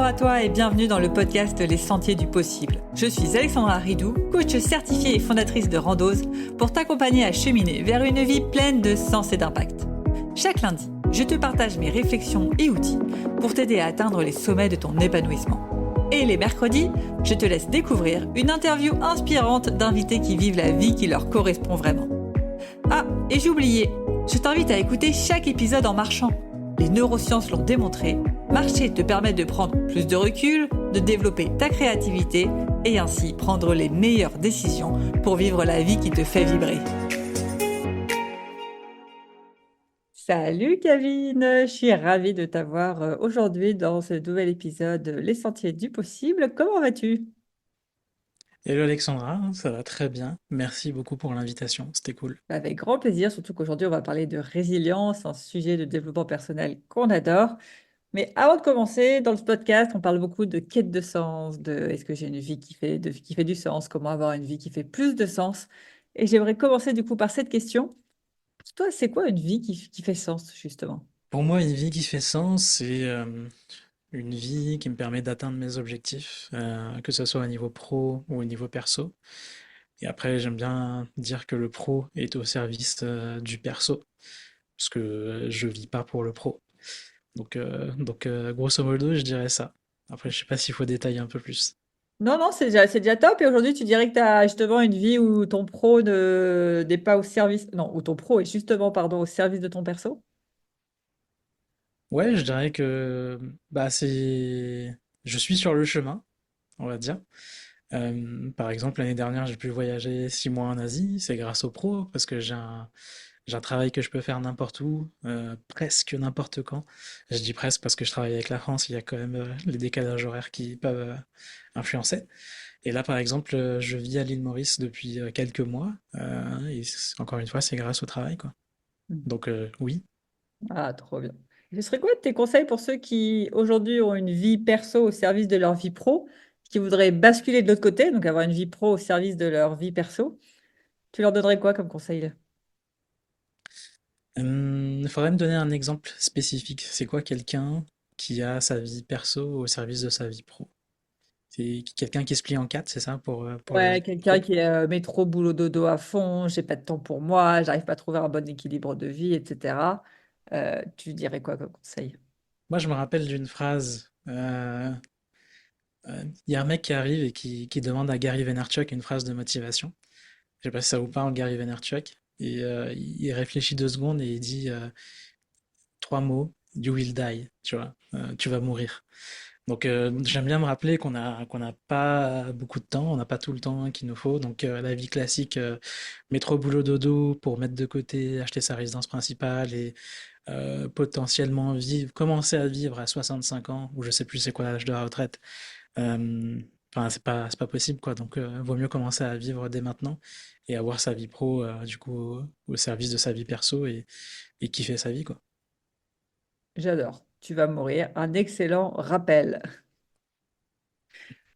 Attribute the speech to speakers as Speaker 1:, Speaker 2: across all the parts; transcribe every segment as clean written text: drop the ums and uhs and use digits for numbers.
Speaker 1: Bonjour à toi et bienvenue dans le podcast Les Sentiers du Possible. Je suis Alexandra Ridou, coach certifiée et fondatrice de Randose, pour t'accompagner à cheminer vers une vie pleine de sens et d'impact. Chaque lundi, je te partage mes réflexions et outils pour t'aider à atteindre les sommets de ton épanouissement. Et les mercredis, je te laisse découvrir une interview inspirante d'invités qui vivent la vie qui leur correspond vraiment. Ah, et j'ai oublié, je t'invite à écouter chaque épisode en marchant. Les neurosciences l'ont démontré, marcher te permet de prendre plus de recul, de développer ta créativité et ainsi prendre les meilleures décisions pour vivre la vie qui te fait vibrer. Salut Kevin, je suis ravie de t'avoir aujourd'hui dans ce nouvel épisode Les Sentiers du Possible. Comment vas-tu?
Speaker 2: Hello Alexandra, ça va très bien. Merci beaucoup pour l'invitation, c'était cool.
Speaker 1: Avec grand plaisir, surtout qu'aujourd'hui on va parler de résilience, un sujet de développement personnel qu'on adore. Mais avant de commencer, dans ce podcast, on parle beaucoup de quête de sens, de est-ce que j'ai une vie qui fait du sens, comment avoir une vie qui fait plus de sens. Et j'aimerais commencer du coup par cette question. Pour toi, c'est quoi une vie qui fait sens, justement?
Speaker 2: Pour moi, une vie qui fait sens, c'est une vie qui me permet d'atteindre mes objectifs, que ce soit au niveau pro ou au niveau perso. Et après, j'aime bien dire que le pro est au service du perso, parce que je vis pas pour le pro. Donc, grosso modo, je dirais ça. Après, je sais pas s'il faut détailler un peu plus.
Speaker 1: Non, non, c'est déjà top. Et aujourd'hui, tu dirais que tu as justement une vie où ton pro n'est pas au service, non, où ton pro est justement, pardon, au service de ton perso.
Speaker 2: Ouais, je dirais que je suis sur le chemin, on va dire. Par exemple, l'année dernière, j'ai pu voyager 6 mois en Asie. C'est grâce au pro, parce que j'ai un travail que je peux faire n'importe où, presque n'importe quand. Je dis presque parce que je travaille avec la France, il y a quand même les décalages horaires qui peuvent influencer. Et là, par exemple, je vis à l'île Maurice depuis quelques mois, encore une fois, c'est grâce au travail, quoi.
Speaker 1: Mhm.
Speaker 2: Donc, oui.
Speaker 1: Ah, trop bien. Ce serait quoi tes conseils pour ceux qui aujourd'hui ont une vie perso au service de leur vie pro, qui voudraient basculer de l'autre côté, donc avoir une vie pro au service de leur vie perso? Tu leur donnerais quoi comme conseil là?
Speaker 2: Il faudrait me donner un exemple spécifique. C'est quoi quelqu'un qui a sa vie perso au service de sa vie pro? C'est quelqu'un qui se plie en quatre, c'est ça, pour la
Speaker 1: Ouais,
Speaker 2: vie
Speaker 1: quelqu'un
Speaker 2: pro?
Speaker 1: qui est métro, boulot, dodo à fond, j'ai pas de temps pour moi, j'arrive pas à trouver un bon équilibre de vie, etc. Tu dirais quoi comme conseil?
Speaker 2: Moi, je me rappelle d'une phrase. Il y a un mec qui arrive et qui demande à Gary Vaynerchuk une phrase de motivation. Je sais pas si ça vous parle, Gary Vaynerchuk. Et il réfléchit 2 secondes et il dit trois mots, You will die, tu vois, tu vas mourir. Donc j'aime bien me rappeler qu'on n'a pas beaucoup de temps, on n'a pas tout le temps qu'il nous faut. Donc la vie classique, métro boulot dodo pour mettre de côté, acheter sa résidence principale et potentiellement commencer à vivre à 65 ans, ou je sais plus c'est quoi l'âge de la retraite. Euh, Enfin, c'est pas possible, quoi. Donc vaut mieux commencer à vivre dès maintenant et avoir sa vie pro du coup au service de sa vie perso et kiffer sa vie, quoi.
Speaker 1: J'adore. Tu vas mourir. Un excellent rappel.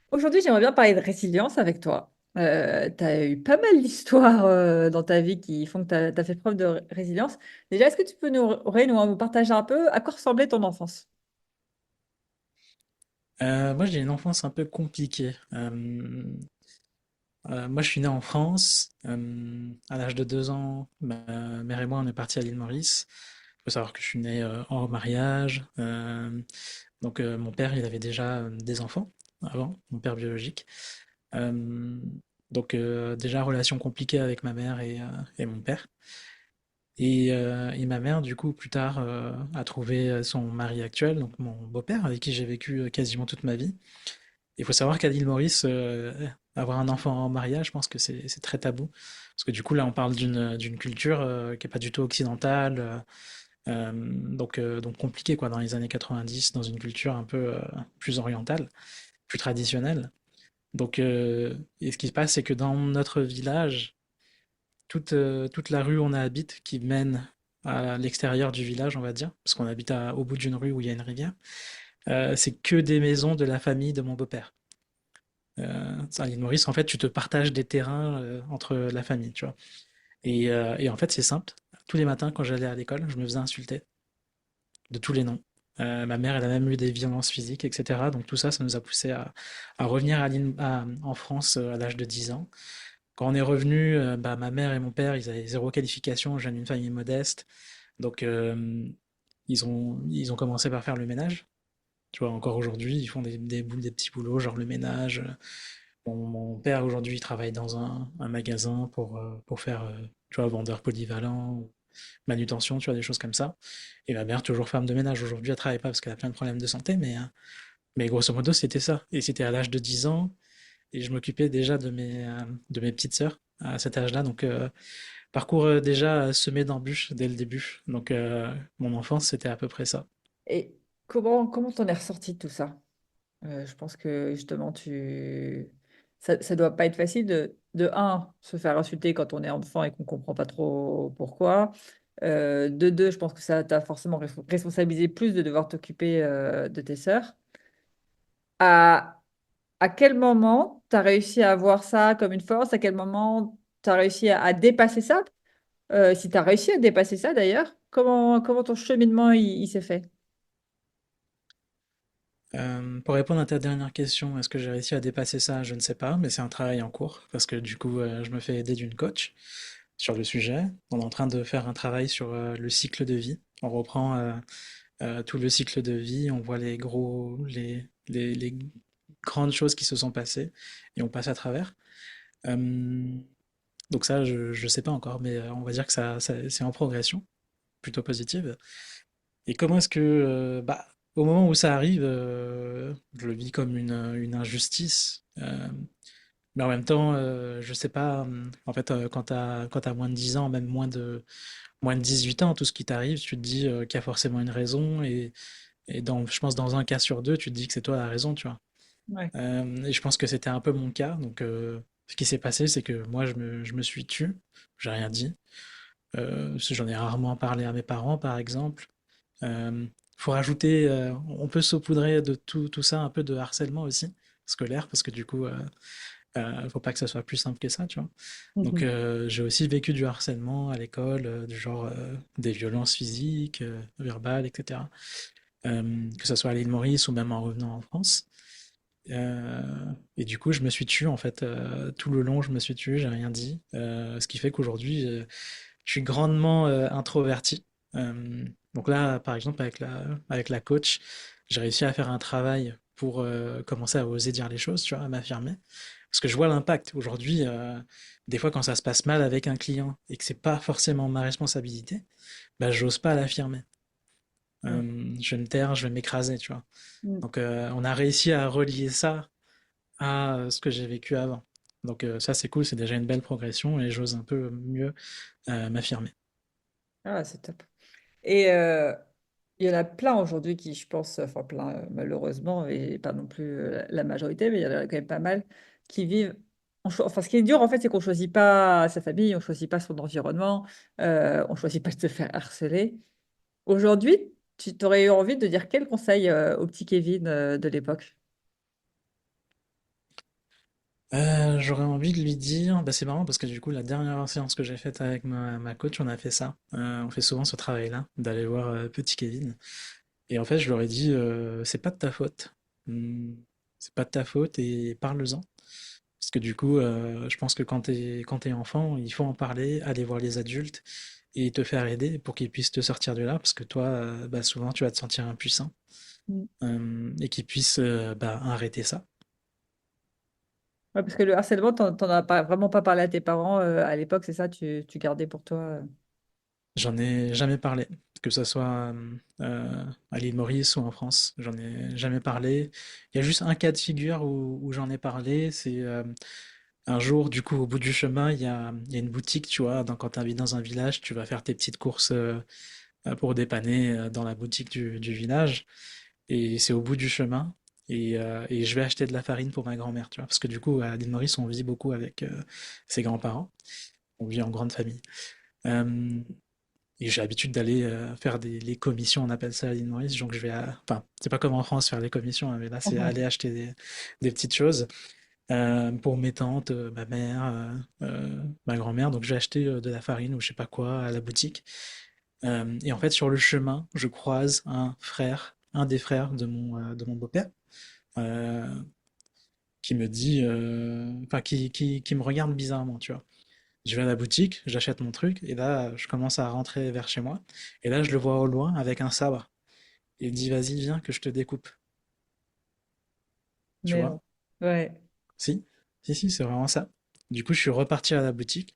Speaker 1: Aujourd'hui, j'aimerais bien parler de résilience avec toi. Tu as eu pas mal d'histoires dans ta vie qui font que tu as fait preuve de résilience. Déjà, est-ce que tu peux nous partager un peu à quoi ressemblait ton enfance?
Speaker 2: Moi, j'ai une enfance un peu compliquée. Moi, je suis né en France. À l'âge de 2 ans, ma mère et moi, on est partis à l'île Maurice. Il faut savoir que je suis né hors mariage. Donc, mon père, il avait déjà des enfants avant, mon père biologique. Euh, donc, déjà, relation compliquée avec ma mère et mon père. Et ma mère, du coup, plus tard, a trouvé son mari actuel, donc mon beau-père, avec qui j'ai vécu quasiment toute ma vie. Il faut savoir qu'à l'île Maurice, avoir un enfant en mariage, je pense que c'est très tabou. Parce que du coup, là, on parle d'une culture qui est pas du tout occidentale. Donc compliqué, quoi, dans les années 90, dans une culture un peu plus orientale, plus traditionnelle. Donc, et ce qui se passe, c'est que dans notre village, toute la rue où on habite, qui mène à l'extérieur du village, on va dire, parce qu'on habite au bout d'une rue où il y a une rivière, c'est que des maisons de la famille de mon beau-père. À l'île Maurice, en fait, tu te partages des terrains entre la famille, tu vois. Et en fait, c'est simple. Tous les matins, quand j'allais à l'école, je me faisais insulter de tous les noms. Ma mère, elle a même eu des violences physiques, etc. Donc tout ça, ça nous a poussé à revenir en France à l'âge de 10 ans. Quand on est revenu, bah, ma mère et mon père, ils avaient zéro qualification, je viens d'une famille modeste. Donc ils ont commencé par faire le ménage. Tu vois, encore aujourd'hui, ils font des petits boulots, genre le ménage. Mon père, aujourd'hui, il travaille dans un magasin pour faire, tu vois, vendeur polyvalent, ou manutention, tu vois, des choses comme ça. Et ma mère, toujours femme de ménage. Aujourd'hui, elle travaille pas parce qu'elle a plein de problèmes de santé, mais grosso modo, c'était ça. Et c'était à l'âge de 10 ans, et je m'occupais déjà de mes petites sœurs à cet âge-là. Donc, parcours déjà semé d'embûches dès le début. Donc, mon enfance, c'était à peu près ça.
Speaker 1: Et comment t'en es ressorti de tout ça? Je pense que justement, ça doit pas être facile de un, se faire insulter quand on est enfant et qu'on comprend pas trop pourquoi. De deux, je pense que ça t'a forcément responsabilisé plus de devoir t'occuper de tes sœurs. À, à quel moment tu as réussi à voir ça comme une force? À quel moment tu as réussi à dépasser ça? Si tu as réussi à dépasser ça d'ailleurs, comment ton cheminement il s'est fait?
Speaker 2: Pour répondre à ta dernière question, est-ce que j'ai réussi à dépasser ça? Je ne sais pas, mais c'est un travail en cours parce que du coup, je me fais aider d'une coach sur le sujet. On est en train de faire un travail sur le cycle de vie. On reprend tout le cycle de vie, on voit les grandes choses qui se sont passées et on passe à travers. Euh, donc ça, je sais pas encore, mais on va dire que c'est en progression, plutôt positive. Et comment est-ce que, bah, au moment où ça arrive, je le vis comme une injustice. Mais en même temps, je sais pas, en fait, quand t'as moins de 10 ans, même moins de 18 ans, tout ce qui t'arrive, tu te dis qu'il y a forcément une raison. Et je pense dans un cas sur deux, tu te dis que c'est toi la raison, tu vois.
Speaker 1: Ouais.
Speaker 2: Et je pense que c'était un peu mon cas. Donc, ce qui s'est passé, c'est que moi, je me suis tu, j'ai rien dit. Parce que j'en ai rarement parlé à mes parents, par exemple. Euh, Faut rajouter, on peut saupoudrer de tout ça un peu de harcèlement aussi, scolaire, parce que du coup, faut pas que ça soit plus simple que ça, tu vois. Donc,
Speaker 1: Mhm.
Speaker 2: j'ai aussi vécu du harcèlement à l'école, du genre des violences physiques, verbales, etc. Que ce soit à l'île Maurice ou même en revenant en France. Euh, et du coup, je me suis tué en fait. Tout le long, je me suis tué, j'ai rien dit. Ce qui fait qu'aujourd'hui, je suis grandement introverti. Donc là, par exemple, avec la coach, j'ai réussi à faire un travail pour commencer à oser dire les choses, tu vois, à m'affirmer. Parce que je vois l'impact. Aujourd'hui, des fois, quand ça se passe mal avec un client et que c'est pas forcément ma responsabilité, bah, j'ose pas l'affirmer.
Speaker 1: Ouais.
Speaker 2: Je vais me taire, je vais m'écraser, tu vois.
Speaker 1: Mm.
Speaker 2: Donc, on a réussi à relier ça à ce que j'ai vécu avant. Donc, ça, c'est cool, c'est déjà une belle progression et j'ose un peu mieux m'affirmer.
Speaker 1: Ah, c'est top. Et il y en a plein aujourd'hui qui, je pense, enfin plein malheureusement, et pas non plus la majorité, mais il y en a quand même pas mal qui vivent. Enfin, ce qui est dur, en fait, c'est qu'on choisit pas sa famille, on choisit pas son environnement, on choisit pas de se faire harceler. Aujourd'hui, tu t'aurais eu envie de dire quel conseil au petit Kevin de l'époque?
Speaker 2: J'aurais envie de lui dire, bah c'est marrant parce que du coup la dernière séance que j'ai faite avec ma coach, on a fait ça. On fait souvent ce travail-là, d'aller voir petit Kevin. Et en fait, je leur ai dit, c'est pas de ta faute. Hmm, c'est pas de ta faute et parle-en. Parce que du coup, je pense que quand t'es enfant, il faut en parler, aller voir les adultes et te faire aider pour qu'ils puissent te sortir de là. Parce que toi, bah, souvent, tu vas te sentir impuissant
Speaker 1: Mm.
Speaker 2: et qu'ils puissent bah, arrêter ça.
Speaker 1: Ouais, parce que le harcèlement, t'en as pas, vraiment pas parlé à tes parents à l'époque, c'est ça, tu gardais pour toi.
Speaker 2: J'en ai jamais parlé, que ce soit à l'île Maurice ou en France. J'en ai jamais parlé. Il y a juste un cas de figure où j'en ai parlé. C'est un jour, du coup, au bout du chemin, il y a une boutique, tu vois. Quand tu habites dans un village, tu vas faire tes petites courses pour dépanner dans la boutique du village. Et c'est au bout du chemin. Et je vais acheter de la farine pour ma grand-mère, tu vois. Parce que du coup, à l'île Maurice, on vit beaucoup avec ses grands-parents. On vit en grande famille. Euh, et j'ai l'habitude d'aller faire les commissions, on appelle ça à l'île Maurice. Donc je vais enfin, c'est pas comme en France faire les commissions, hein, mais là c'est aller acheter des petites choses pour mes tantes, ma mère, ma grand-mère. Donc j'ai acheté de la farine ou je sais pas quoi à la boutique. Et en fait, sur le chemin, je croise un frère un des frères de mon beau-père euh, qui me dit, enfin, qui me regarde bizarrement, tu vois. Je vais à la boutique, j'achète mon truc, et là, je commence à rentrer vers chez moi. Et là, je le vois au loin avec un sabre. Il me dit, vas-y, viens, que je te découpe. Tu
Speaker 1: Mais
Speaker 2: vois?
Speaker 1: non. Ouais.
Speaker 2: Si, si, c'est vraiment ça. Du coup, je suis reparti à la boutique,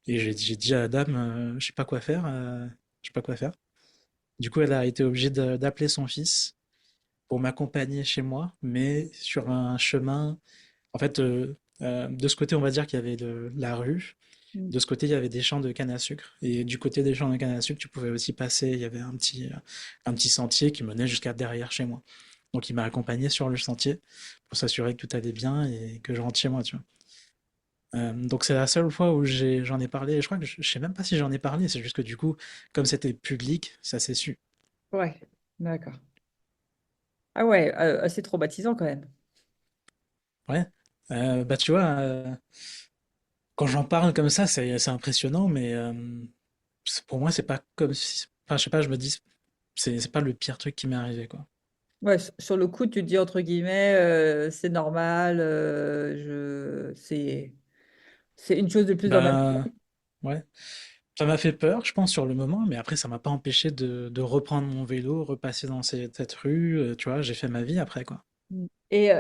Speaker 2: et j'ai dit à la dame, je sais pas quoi faire, je sais pas quoi faire. Du coup, elle a été obligée d'appeler son fils pour m'accompagner chez moi, mais sur un chemin. En fait, de ce côté, on va dire qu'il y avait la rue.
Speaker 1: Mm.
Speaker 2: De ce côté, il y avait des champs de canne à sucre. Et du côté des champs de canne à sucre, tu pouvais aussi passer. Il y avait un petit sentier qui menait jusqu'à derrière chez moi. Donc, il m'a accompagné sur le sentier pour s'assurer que tout allait bien et que je rentre chez moi, tu vois. Donc, c'est la seule fois où j'en ai parlé. Et je crois que je sais même pas si j'en ai parlé. C'est juste que du coup, comme c'était public, ça s'est su.
Speaker 1: Ouais, d'accord. Ah ouais, assez traumatisant quand même.
Speaker 2: Ouais. Bah, tu vois, quand j'en parle comme ça, c'est impressionnant, mais pour moi, c'est pas comme si. Enfin, je sais pas, je me dis, c'est pas le pire truc qui m'est arrivé, quoi.
Speaker 1: Ouais, sur le coup, tu te dis entre guillemets, c'est normal, c'est une chose de plus dans ma vie.
Speaker 2: Bah, ouais. Ça m'a fait peur, je pense, sur le moment, mais après, ça m'a pas empêché de reprendre mon vélo, repasser dans cette rue, tu vois, j'ai fait ma vie après, quoi.
Speaker 1: Mm. Et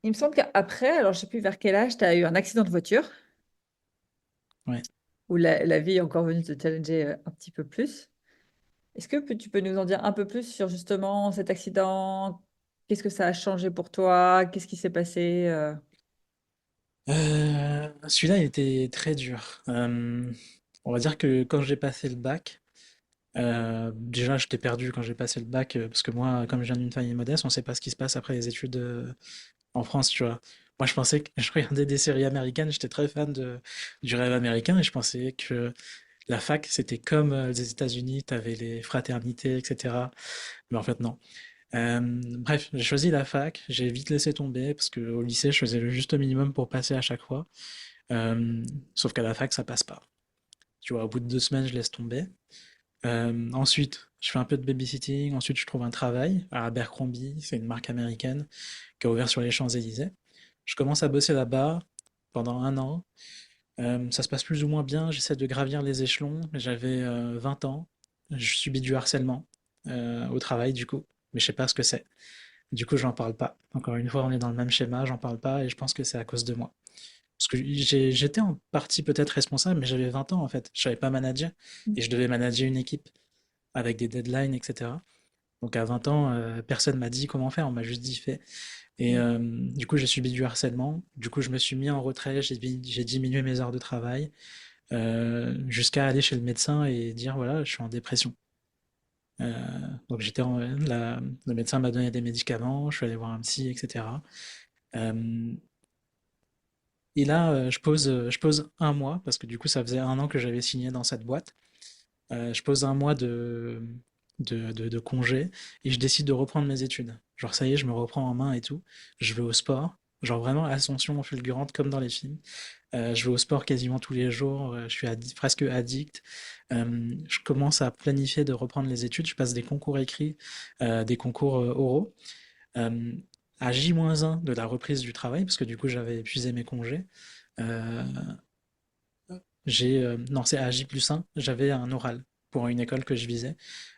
Speaker 1: il me semble qu'après, alors je sais plus vers quel âge, tu as eu un accident de voiture,
Speaker 2: Ouais.
Speaker 1: où la vie est encore venue te challenger un petit peu plus. Est-ce que tu peux nous en dire un peu plus sur justement cet accident? Qu'est-ce que ça a changé pour toi? Qu'est-ce qui s'est passé?
Speaker 2: Celui-là, il était très dur. On va dire que quand j'ai passé le bac, déjà, j'étais perdu quand j'ai passé le bac, parce que moi, comme je viens d'une famille modeste, on sait pas ce qui se passe après les études en France, tu vois. Moi, je pensais que je regardais des séries américaines, j'étais très fan du rêve américain et je pensais que la fac, c'était comme les États-Unis, t'avais les fraternités, etc. Mais en fait, non. Bref, j'ai choisi la fac, j'ai vite laissé tomber parce qu'au lycée, je faisais le juste minimum pour passer à chaque fois. Euh, Sauf qu'à la fac, ça passe pas. Tu vois, au bout de 2 semaines, je laisse tomber. Ensuite, je fais un peu de babysitting. Ensuite, je trouve un travail à Abercrombie, c'est une marque américaine qui a ouvert sur les Champs-Élysées. Je commence à bosser là-bas pendant un an. Ça se passe plus ou moins bien. J'essaie de gravir les échelons. J'avais 20 ans. Je subis du harcèlement au travail, du coup, mais je sais pas ce que c'est. Du coup, j'en parle pas. Encore une fois, on est dans le même schéma, j'en parle pas et je pense que c'est à cause de moi. Parce que j'étais en partie peut-être responsable, mais j'avais 20 ans en fait. Je savais pas manager et je devais manager une équipe avec des deadlines, etc. Donc à 20 ans, personne m'a dit comment faire, on m'a juste dit fais. Et du coup, j'ai subi du harcèlement. Du coup, je me suis mis en retrait, j'ai diminué mes heures de travail jusqu'à aller chez le médecin et dire voilà, je suis en dépression. Euh, donc le médecin m'a donné des médicaments, je suis allé voir un psy, etc. Euh, et là, je pose un mois, parce que du coup, ça faisait un an que j'avais signé dans cette boîte. Je pose un mois de congé et je décide de reprendre mes études. Genre, ça y est, je me reprends en main et tout. Je vais au sport. Genre vraiment ascension fulgurante comme dans les films. Je vais au sport quasiment tous les jours. Je suis presque addict. Je commence à planifier de reprendre les études. Je passe des concours écrits, des concours oraux. Euh, à J-1 de la reprise du travail, parce que du coup j'avais épuisé mes congés, euh, non, c'est à J+1, j'avais un oral pour une école que je visais.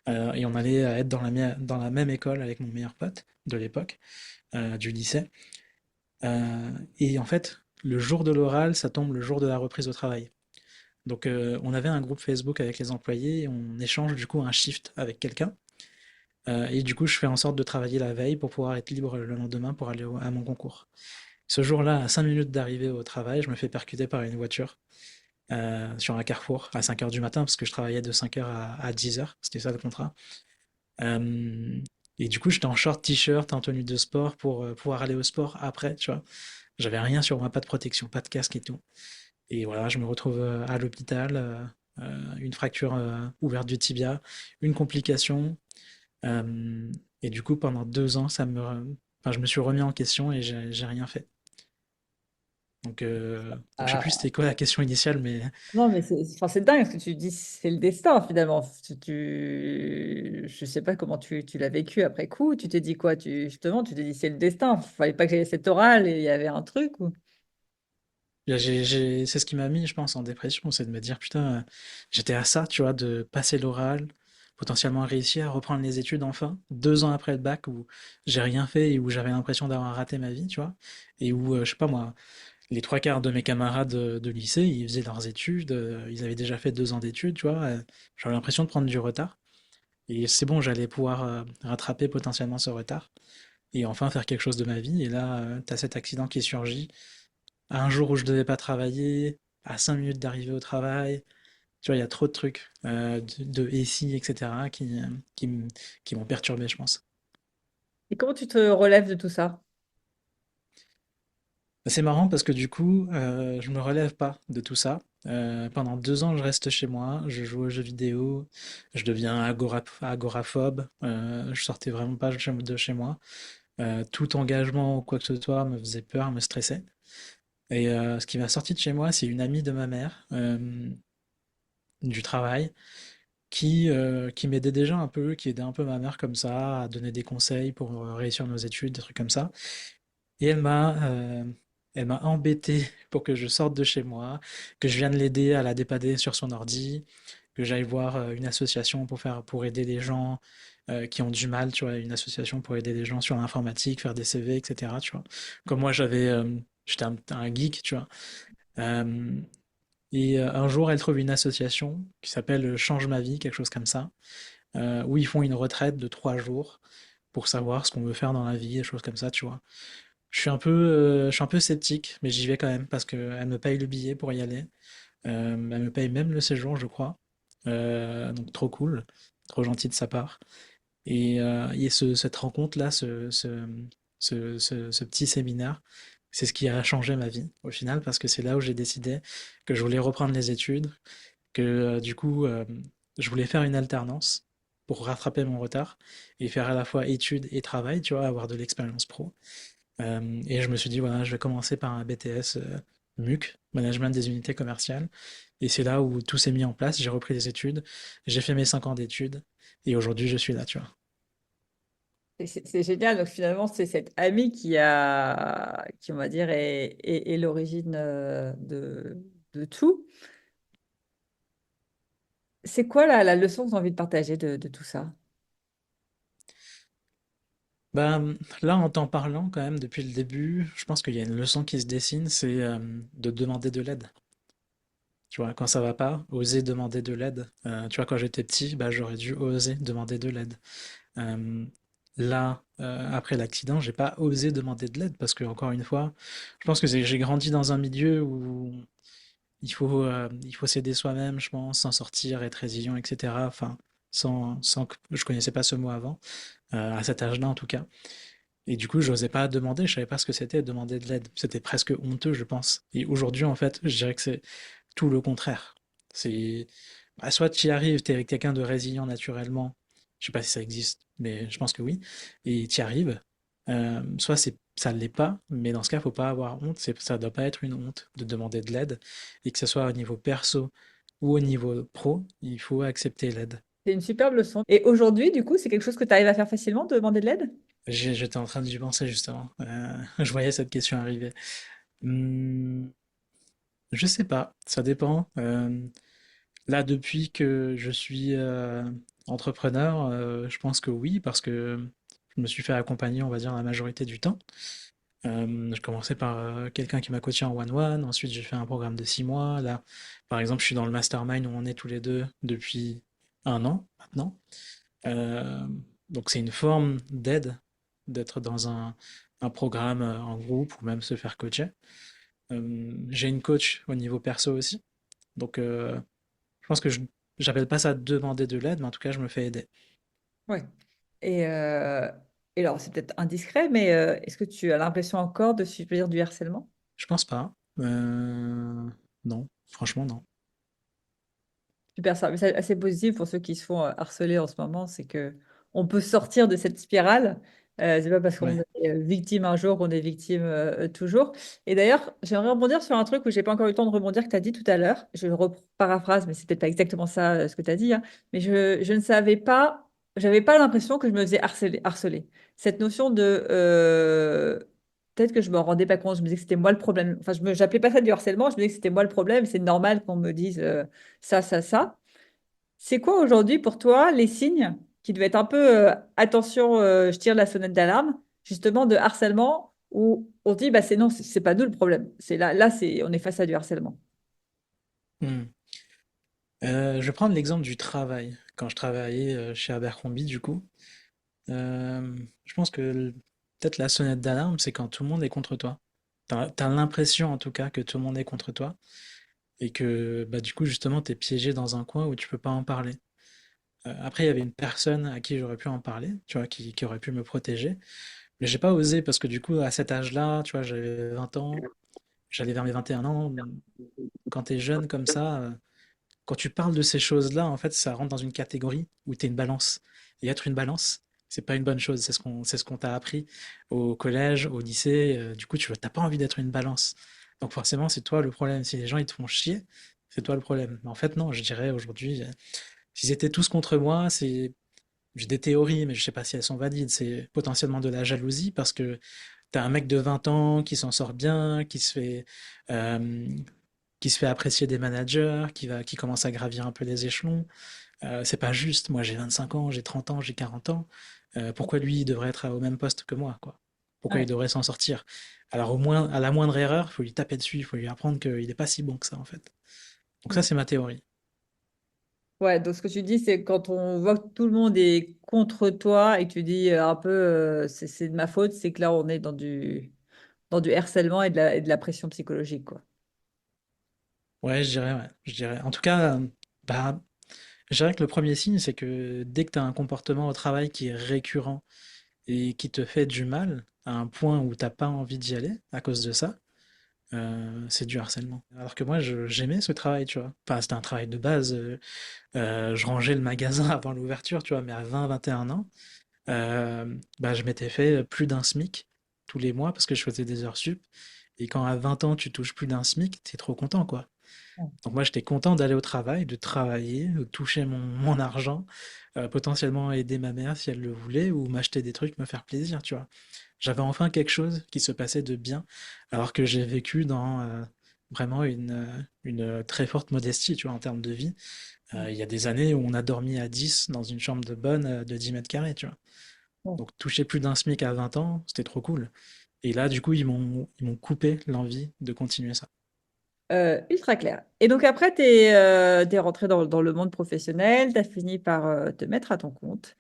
Speaker 2: Et on allait être dans la même école avec mon meilleur pote de l'époque, du lycée. Et en fait, le jour de l'oral, ça tombe le jour de la reprise au travail. Donc on avait un groupe Facebook avec les employés et on échange du coup un shift avec quelqu'un. Et du coup, je fais en sorte de travailler la veille pour pouvoir être libre le lendemain pour aller à mon concours. Ce jour-là, à 5 minutes d'arriver au travail, je me fais percuter par une voiture sur un carrefour à 5 heures du matin parce que je travaillais de 5 heures à 10 heures. C'était ça le contrat. Euh, et du coup, j'étais en short t-shirt, en tenue de sport pour pouvoir aller au sport après, tu vois. J'avais rien sur moi, pas de protection, pas de casque et tout. Et voilà, je me retrouve à l'hôpital, une fracture ouverte du tibia, une complication. euh, et du coup, pendant 2 ans, enfin, je me suis remis en question et j'ai rien fait. Donc, donc je sais plus
Speaker 1: Ah,
Speaker 2: c'était quoi la question initiale, mais
Speaker 1: non, mais enfin, c'est dingue ce que tu dis, c'est le destin finalement. Je sais pas comment tu l'as vécu après coup. Tu t'es dit quoi? Justement, tu t'es dit c'est le destin. Fallait pas que j'aie cette orale et il y avait un truc. Ou...
Speaker 2: là, c'est ce qui m'a mis, je pense, en dépression, c'est de me dire, putain, j'étais à ça, tu vois, de passer l'oral, potentiellement réussir à reprendre les études enfin, 2 ans après le bac où j'ai rien fait et où j'avais l'impression d'avoir raté ma vie, tu vois, et où, je sais pas moi, les trois quarts de mes camarades de lycée, ils faisaient leurs études, ils avaient déjà fait 2 ans d'études, tu vois, j'avais l'impression de prendre du retard. Et c'est bon, j'allais pouvoir rattraper potentiellement ce retard et enfin faire quelque chose de ma vie. Et là, t'as cet accident qui surgit à un jour où je devais pas travailler, à 5 minutes d'arriver au travail. Tu vois, il y a trop de trucs de et si, etc., qui m'ont perturbé, je pense.
Speaker 1: Et comment tu te relèves de tout ça?
Speaker 2: C'est marrant parce que du coup, je me relève pas de tout ça. Pendant 2 ans, je reste chez moi, je joue aux jeux vidéo, je deviens agoraphobe, je sortais vraiment pas de chez moi. Tout engagement ou quoi que ce soit me faisait peur, me stressait. Et ce qui m'a sorti de chez moi, c'est une amie de ma mère, du travail, qui m'aidait déjà un peu, qui aidait un peu ma mère comme ça, à donner des conseils pour réussir nos études, des trucs comme ça. Et elle m'a embêté pour que je sorte de chez moi, que je vienne l'aider à la dépanner sur son ordi, que j'aille voir une association pour aider les gens qui ont du mal, tu vois, une association pour aider les gens sur l'informatique, faire des CV, etc. Tu vois. Comme moi, j'étais un geek, tu vois. Euh, et un jour, elle trouve une association qui s'appelle Change ma vie, quelque chose comme ça, où ils font une retraite de 3 jours pour savoir ce qu'on veut faire dans la vie, des choses comme ça, tu vois. Je suis un peu sceptique, mais j'y vais quand même parce qu'elle me paye le billet pour y aller. Elle me paye même le séjour, je crois. Donc trop cool, trop gentil de sa part. Et cette rencontre-là, ce petit séminaire, c'est ce qui a changé ma vie au final, parce que c'est là où j'ai décidé que je voulais reprendre les études, que du coup, je voulais faire une alternance pour rattraper mon retard et faire à la fois études et travail, tu vois, avoir de l'expérience pro. Et je me suis dit, voilà, je vais commencer par un BTS MUC, Management des unités commerciales. Et c'est là où tout s'est mis en place. J'ai repris des études, j'ai fait mes 5 ans d'études, et aujourd'hui, je suis là, tu vois.
Speaker 1: C'est génial. Donc finalement, c'est cette amie qui on va dire, est l'origine de tout. C'est quoi la leçon que tu as envie de partager de tout ça?
Speaker 2: Là, en t'en parlant, quand même, depuis le début, je pense qu'il y a une leçon qui se dessine, c'est de demander de l'aide. Tu vois, quand ça va pas, oser demander de l'aide. Tu vois, quand j'étais petit, bah, j'aurais dû oser demander de l'aide. Euh, Là, après l'accident, j'ai pas osé demander de l'aide parce que, encore une fois, je pense que j'ai grandi dans un milieu où il faut s'aider soi-même, je pense, s'en sortir, être résilient, etc. Enfin, sans que je connaissais pas ce mot avant, à cet âge-là en tout cas. Et du coup, j'osais pas demander, je savais pas ce que c'était demander de l'aide. C'était presque honteux, je pense. Et aujourd'hui, en fait, je dirais que c'est tout le contraire. C'est soit tu y arrives, tu es quelqu'un de résilient naturellement, je sais pas si ça existe, mais je pense que oui, et tu y arrives. Soit ça ne l'est pas, mais dans ce cas, faut pas avoir honte. Ça doit pas être une honte de demander de l'aide, et que ce soit au niveau perso ou au niveau pro, il faut accepter l'aide.
Speaker 1: C'est une superbe leçon. Et aujourd'hui, du coup, c'est quelque chose que tu arrives à faire facilement, de demander de l'aide?
Speaker 2: J'étais en train d'y penser justement. Je voyais cette question arriver. Hmm, je sais pas, ça dépend. Là, depuis que je suis entrepreneur, je pense que oui, parce que je me suis fait accompagner, on va dire, la majorité du temps. Je commençais par quelqu'un qui m'a coaché en one-one, ensuite j'ai fait un programme de 6 mois. Là, par exemple, je suis dans le mastermind où on est tous les deux depuis un an maintenant. Euh, donc c'est une forme d'aide, d'être dans un programme en groupe ou même se faire coacher. J'ai une coach au niveau perso aussi. Donc je pense que j'appelle pas ça demander de l'aide, mais en tout cas, je me fais aider.
Speaker 1: Ouais. Et, euh, et alors, c'est peut-être indiscret, mais est-ce que tu as l'impression encore de subir du harcèlement?
Speaker 2: Je pense pas. Non, franchement, non.
Speaker 1: Super, ça, un message assez positif pour ceux qui se font harceler en ce moment, c'est que on peut sortir de cette spirale C'est pas parce qu'on
Speaker 2: Ouais.
Speaker 1: est victime un jour qu'on est victime toujours. Et d'ailleurs, j'aimerais rebondir sur un truc où j'ai pas encore eu le temps de rebondir que tu as dit tout à l'heure. Je paraphrase, mais c'est peut-être pas exactement ça ce que tu as dit, hein. Mais je ne savais pas, j'avais pas l'impression que je me faisais harceler. Cette notion de peut-être que je me rendais pas compte, je me disais que c'était moi le problème. Enfin, j'appelais pas ça du harcèlement, je me disais que c'était moi le problème. C'est normal qu'on me dise ça. C'est quoi aujourd'hui pour toi les signes qui devaient être un peu attention, je tire la sonnette d'alarme, justement de harcèlement où on se dit bah c'est non, c'est pas nous le problème. C'est là c'est on est face à du harcèlement.
Speaker 2: Hmm. Je vais prendre l'exemple du travail. Quand je travaillais chez Abercrombie, du coup, je pense que peut-être la sonnette d'alarme, c'est quand tout le monde est contre toi. T'as l'impression en tout cas que tout le monde est contre toi et que bah, du coup justement t'es piégé dans un coin où tu peux pas en parler. Après il y avait une personne à qui j'aurais pu en parler, tu vois, qui aurait pu me protéger, mais j'ai pas osé parce que du coup à cet âge-là, tu vois, j'avais 20 ans, j'allais vers mes 21 ans. Quand t'es jeune comme ça, quand tu parles de ces choses-là, en fait, ça rentre dans une catégorie où tu es une balance. Et être une balance, c'est pas une bonne chose. C'est ce qu'on t'a appris au collège, au lycée. Du coup, tu n'as pas envie d'être une balance. Donc forcément, c'est toi le problème. Si les gens ils te font chier, c'est toi le problème. Mais en fait, non, je dirais aujourd'hui, s'ils étaient tous contre moi, c'est j'ai des théories, mais je sais pas si elles sont valides. C'est potentiellement de la jalousie parce que t'as un mec de 20 ans qui s'en sort bien, euh, qui se fait apprécier des managers, qui commence à gravir un peu les échelons. C'est pas juste. Moi, j'ai 25 ans, j'ai 30 ans, j'ai 40 ans. Pourquoi lui, il devrait être au même poste que moi, quoi? Pourquoi il
Speaker 1: Ouais.
Speaker 2: devrait s'en sortir? Alors, au moins, à la moindre erreur, il faut lui taper dessus, il faut lui apprendre qu'il n'est pas si bon que ça, en fait. Donc, ça,
Speaker 1: Mm.
Speaker 2: c'est ma théorie.
Speaker 1: Ouais, donc ce que tu dis, c'est quand on voit que tout le monde est contre toi et que tu dis un peu c'est de ma faute, c'est que là on est dans du harcèlement et de la pression psychologique, quoi.
Speaker 2: Ouais, je dirais, ouais. Je dirais. En tout cas, bah, je dirais que le premier signe, c'est que dès que tu as un comportement au travail qui est récurrent et qui te fait du mal, à un point où t'as pas envie d'y aller à cause de ça, c'est du harcèlement. Alors que moi, j'aimais ce travail, tu vois. Enfin, c'était un travail de base. Je rangeais le magasin avant l'ouverture, tu vois, mais à 20, 21 ans, bah, je m'étais fait plus d'un SMIC tous les mois parce que je faisais des heures sup. Et quand à 20 ans, tu touches plus d'un SMIC, t'es trop content, quoi. Donc moi, j'étais content d'aller au travail, de travailler, de toucher mon argent, potentiellement aider ma mère si elle le voulait, ou m'acheter des trucs, me faire plaisir, tu vois. J'avais enfin quelque chose qui se passait de bien, alors que j'ai vécu dans vraiment une très forte modestie, tu vois, en termes de vie.
Speaker 1: Mm.
Speaker 2: Il y a des années où on a dormi à 10 dans une chambre de bonne de 10 mètres carrés, tu vois.
Speaker 1: Mm.
Speaker 2: Donc toucher plus d'un SMIC à 20 ans, c'était trop cool. Et là, du coup, ils m'ont coupé l'envie de continuer ça.
Speaker 1: Ultra clair. Et donc après, tu es, rentré dans le monde professionnel, tu as fini par te mettre à ton compte.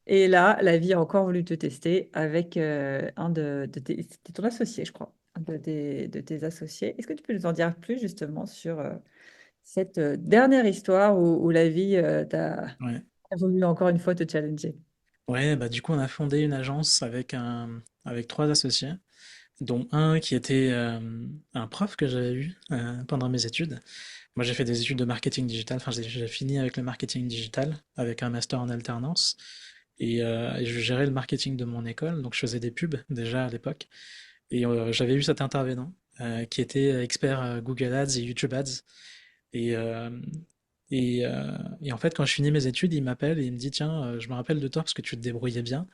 Speaker 1: Et là, la vie a encore voulu te tester avec un de tes... C'était ton associé, je crois, un de tes associés. Est-ce que tu peux nous en dire plus justement sur cette dernière histoire où la vie
Speaker 2: Ouais.
Speaker 1: a voulu encore une fois te challenger?
Speaker 2: Ouais, bah du coup, on a fondé une agence avec trois associés, dont un qui était un prof que j'avais eu pendant mes études. Moi, j'ai fait des études de marketing digital, enfin, j'ai fini avec le marketing digital, avec un master en alternance, et je gérais le marketing de mon école, donc je faisais des pubs déjà à l'époque, et j'avais eu cet intervenant qui était expert Google Ads et YouTube Ads, et, euh, et en fait, quand je finis mes études, il m'appelle et il me dit, tiens, je me rappelle de toi parce que tu te débrouillais bien.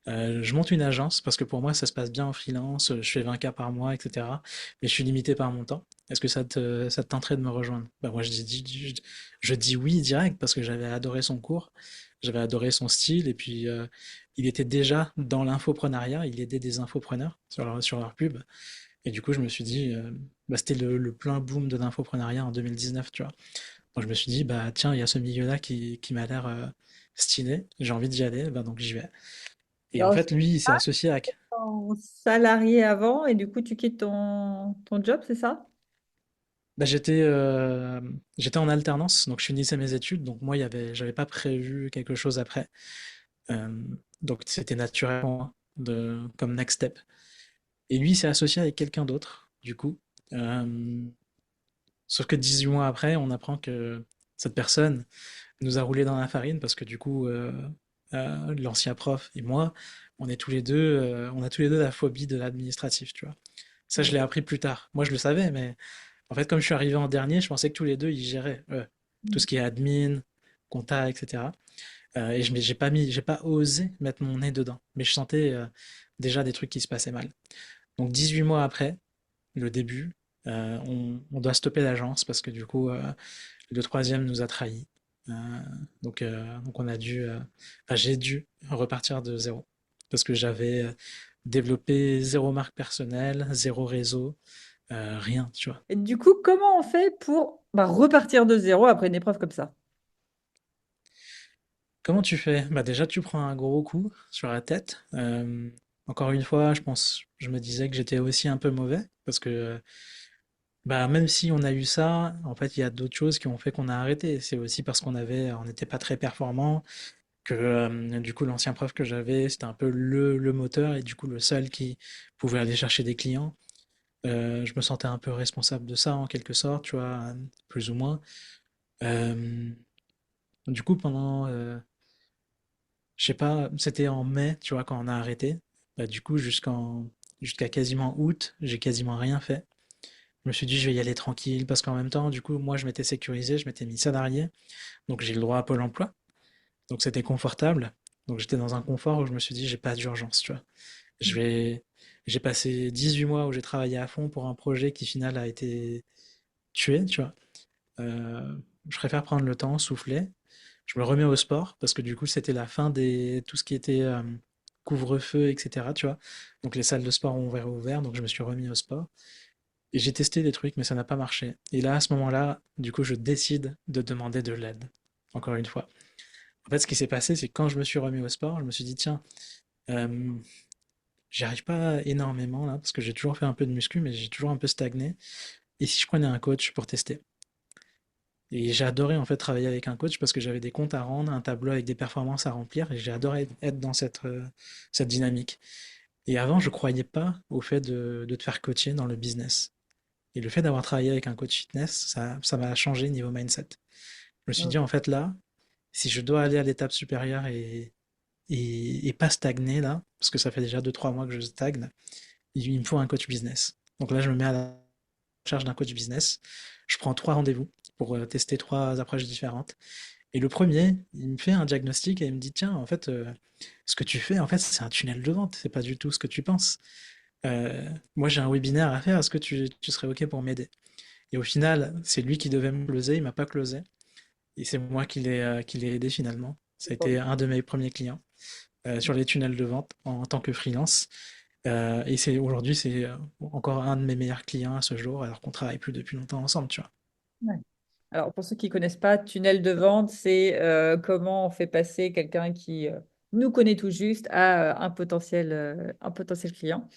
Speaker 2: Je monte une agence parce que pour moi, ça se passe bien en freelance, je fais 20K par mois, etc. Mais je suis limité par mon temps. Est-ce que ça te tenterait de me rejoindre? Bah, moi, je dis oui direct parce que j'avais adoré son cours, j'avais adoré son style, et puis il était déjà dans l'infoprenariat, il aidait des infopreneurs sur leur pub. Et du coup, je me suis dit, bah, c'était le plein boom de l'infoprenariat en 2019, tu vois. Donc je me suis dit, bah tiens, il y a ce milieu-là qui m'a l'air stylé, j'ai envie d'y aller, bah donc j'y vais. Et en
Speaker 1: Alors,
Speaker 2: fait, lui, il s'est associé avec.
Speaker 1: en salarié avant et du coup, tu quittes ton job, c'est ça?
Speaker 2: Bah, j'étais en alternance, donc je finissais mes études, donc moi, j'avais pas prévu quelque chose après. Euh, donc c'était naturel pour moi comme next step. Et lui, il s'est associé avec quelqu'un d'autre, du coup. Euh, Sauf que 18 mois après, on apprend que cette personne nous a roulé dans la farine parce que du coup, l'ancien prof et moi, on a tous les deux la phobie de l'administratif, tu vois. Ça, je l'ai appris plus tard. Moi, je le savais, mais en fait, comme je suis arrivé en dernier, je pensais que tous les deux, ils géraient tout ce qui est admin, compta, etc. Et j'ai pas osé mettre mon nez dedans. Mais je sentais déjà des trucs qui se passaient mal. Donc 18 mois après le début, on doit stopper l'agence parce que du coup, le troisième nous a trahis. Euh, donc enfin, j'ai dû repartir de zéro parce que j'avais développé zéro marque personnelle, zéro réseau, rien, tu vois.
Speaker 1: Et du coup, comment on fait pour repartir de zéro après une épreuve comme ça?
Speaker 2: Comment tu fais? Bah déjà, tu prends un gros coup sur la tête. Encore une fois, je me disais que j'étais aussi un peu mauvais parce que bah même si on a eu ça, en fait, il y a d'autres choses qui ont fait qu'on a arrêté. C'est aussi parce on n'était pas très performant, que du coup l'ancien prof que j'avais, c'était un peu le moteur et du coup le seul qui pouvait aller chercher des clients. Je me sentais un peu responsable de ça en quelque sorte, tu vois, plus ou moins. Euh, du coup, je sais pas, c'était en mai, tu vois, quand on a arrêté. Bah, du coup, jusqu'à quasiment août, j'ai quasiment rien fait. Je me suis dit, je vais y aller tranquille, parce qu'en même temps, du coup, moi, je m'étais sécurisé, je m'étais mis salarié, donc j'ai le droit à Pôle emploi, donc c'était confortable. Donc j'étais dans un confort où je me suis dit, j'ai pas d'urgence, tu vois. Je vais, j'ai passé 18 mois où j'ai travaillé à fond pour un projet qui, final, a été tué, tu vois. Je préfère prendre le temps, souffler. Je me remets au sport parce que du coup, c'était la fin des tout ce qui était couvre-feu, etc. Tu vois. Donc les salles de sport ont ouvert, donc je me suis remis au sport. Et j'ai testé des trucs, mais ça n'a pas marché. Et là, à ce moment-là, du coup, je décide de demander de l'aide. Encore une fois. En fait, ce qui s'est passé, c'est que quand je me suis remis au sport, je me suis dit, tiens, euh, j'y arrive pas énormément là, parce que j'ai toujours fait un peu de muscu, mais j'ai toujours un peu stagné. Et si je prenais un coach pour tester? Et j'ai adoré en fait travailler avec un coach parce que j'avais des comptes à rendre, un tableau avec des performances à remplir et j'ai adoré être dans cette dynamique. Et avant, je croyais pas au fait de te faire coacher dans le business. Et le fait d'avoir travaillé avec un coach fitness, ça m'a changé niveau mindset. Je me suis dit, en fait, là, si je dois aller à l'étape supérieure et pas stagner là, parce que ça fait déjà 2 3 mois que je stagne, il me faut un coach business. Donc là, je me mets à la recherche d'un coach business. Je prends 3 rendez-vous pour tester 3 approches différentes. Et le premier, il me fait un diagnostic et il me dit, tiens, en fait, ce que tu fais, en fait, c'est un tunnel de vente. C'est pas du tout ce que tu penses. Moi, j'ai un webinaire à faire. Est-ce que tu serais OK pour m'aider? Et au final, c'est lui qui devait me closer. Il m'a pas closé. Et c'est moi qui l'ai aidé finalement. Ça a été un de mes premiers clients sur les tunnels de vente en tant que freelance. Et aujourd'hui, c'est encore un de mes meilleurs clients à ce jour, alors qu'on travaille plus depuis longtemps ensemble, tu vois.
Speaker 1: Ouais. Alors, pour ceux qui ne connaissent pas, tunnel de vente, c'est comment on fait passer quelqu'un qui nous connaît tout juste à un potentiel client.